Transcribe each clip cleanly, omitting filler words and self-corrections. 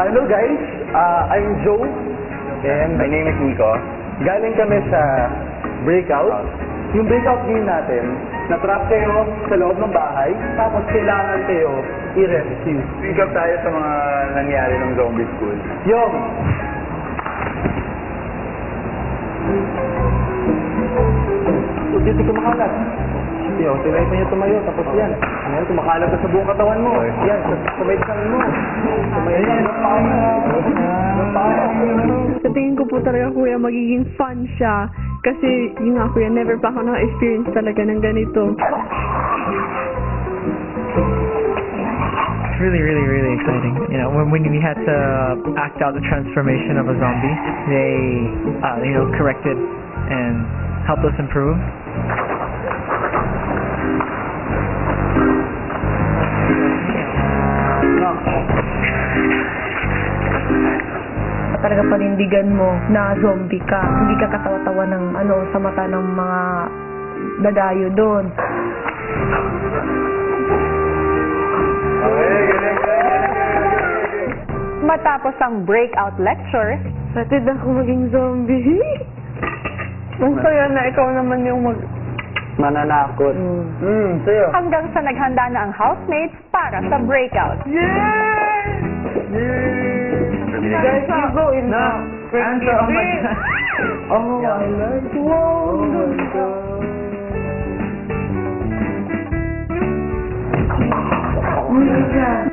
Hello guys, I'm Joe and My name is Nico. galing kami sa Breakout. Yung Breakout game natin, na-trap kayo sa loob ng bahay, tapos kailangan kayo i-rescue. Pick up tayo sa mga nangyari ng zombie school. Yung! Dito kumakalat. Yo, tinay mo niya tumayo, tapos yan. Ayan, kumakalat na sa buong katawan mo. Yan, sa may tiyan mo. Ayan, Sa tingin ko po talaga, kuya, magiging fun siya. Kasi, yun nga, kuya, never pa ako naka-experience talaga ng ganito. It's really exciting. You know, when we had to act out the transformation of a zombie, they, corrected and helped us improve. Talaga panindigan mo na zombie ka. Hindi ka katawa-tawa ng sa mata ng mga dadayo doon. Matapos ang breakout lecture, Hatid ako maging zombie. Ang saya na ikaw naman yung mananakot. Sa'yo. hanggang sa naghanda na ang housemates para sa breakout. Guys, you go in now. Answer on my Oh, I like wow. Oh my God.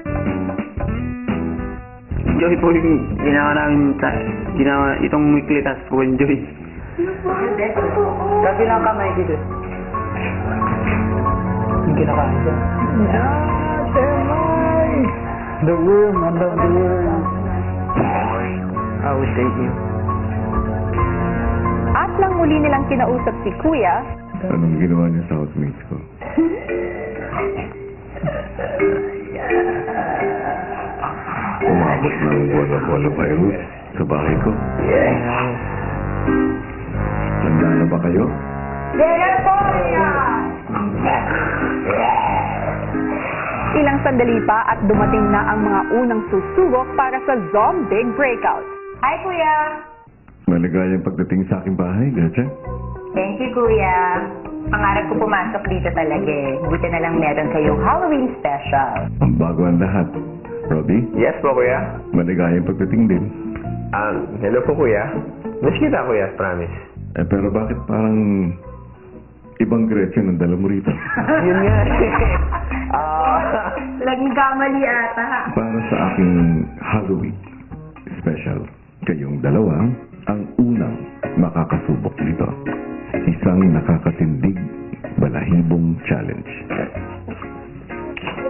Enjoy po yung ginawa itong weekly task po, enjoy. Kabilang kamay dito. Yung kinakain ko. The room, and the room. I will take you. At nang muli nilang kinausap si Kuya, Anong ginawa niya sa housemates ko? Umabot ng bola virus sa bahay ko. Handa na ba kayo? ilang sandali pa at dumating na ang mga unang susubok para sa zombie breakout. Hi, Kuya! Maligayang pagdating sa aking bahay, Gretchen. Thank you, Kuya. Pangarap ko pumasok dito talaga eh. Buti na lang meron kayong Halloween special. Ang bago ang lahat. Robbie, Yes po, kuya. maligayang pagdating din. Hello po, kuya. Miss kita, kuya, promise. Pero bakit parang ibang Gretchen ang dala mo rito? Yun nga. Laging kamali ata. Para sa aking Halloween special, kayong dalawa ang unang makakasubok dito. Isang nakakatindig balahibong challenge.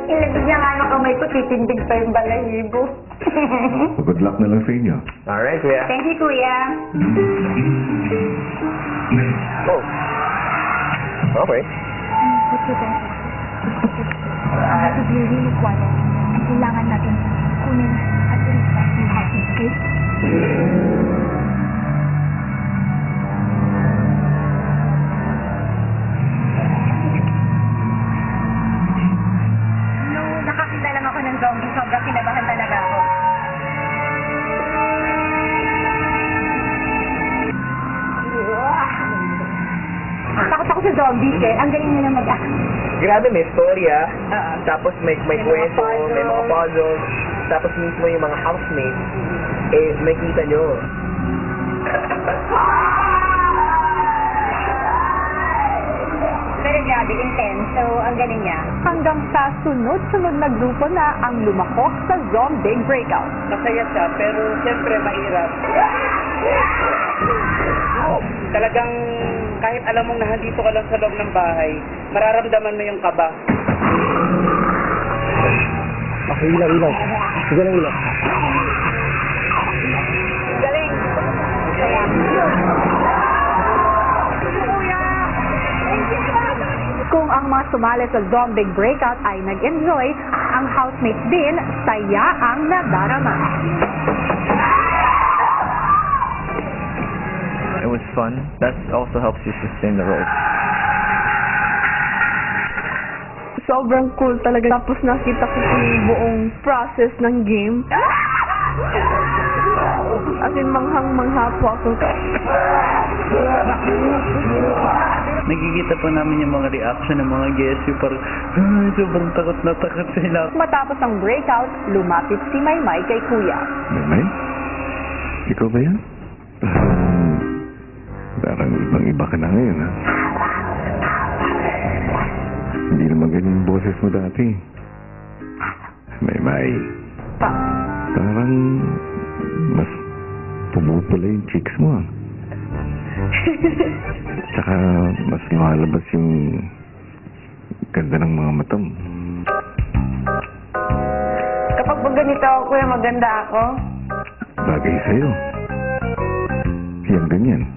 Ilagay niya nga ng kamay ko, titindig pa yung balahibo. Good luck na lang sa inyo. Alright, kuya. Thank you, Kuya. Oh. Okay. Kailangan natin kunin at i-respect yung house, okay? Nung nakakita lang ako ng zombie, sobrang kinabahan talaga ako. Takot ako sa zombies eh. Ang galing nila mag-act. Grabe, may storya. Tapos may kwento, may mga puzzles. Tapos mismo yung mga housemates, may kita nyo. Pero grabe, intense. So, ang galing niya. Hanggang sa sunod-sunod na grupo na ang lumakok sa zombie breakout. Masaya siya, pero siyempre mahirap. Talagang kahit alam mong nandito ka lang sa loob ng bahay, mararamdaman mo yung kaba. Okay, ilaw. Sige lang ilaw. Galing! Kung ang mga sumali sa zombie breakout ay nag-enjoy, ang housemates din saya ang nadarama. It was fun. That also helps you sustain the role. Sobrang cool talaga. Tapos nakita ko yung buong process ng game. As in, manghang-mangha po ako. Nakikita po namin yung mga reaction ng mga guests yung parang, ay, sobrang takot na takot sila. Matapos ang breakout, lumapit si Maymay kay Kuya. May? Ikaw ba yan? Parang ibang-iba ka na ngayon, ha? Hindi naman ganyan yung boses mo dati. May. Parang mas pumupula yung cheeks mo, ha? Tsaka mas lumalabas yung ganda ng mga mata mo. Kapag po ganito ako, kuya, maganda ako. Bagay sa'yo. Yan ganyan.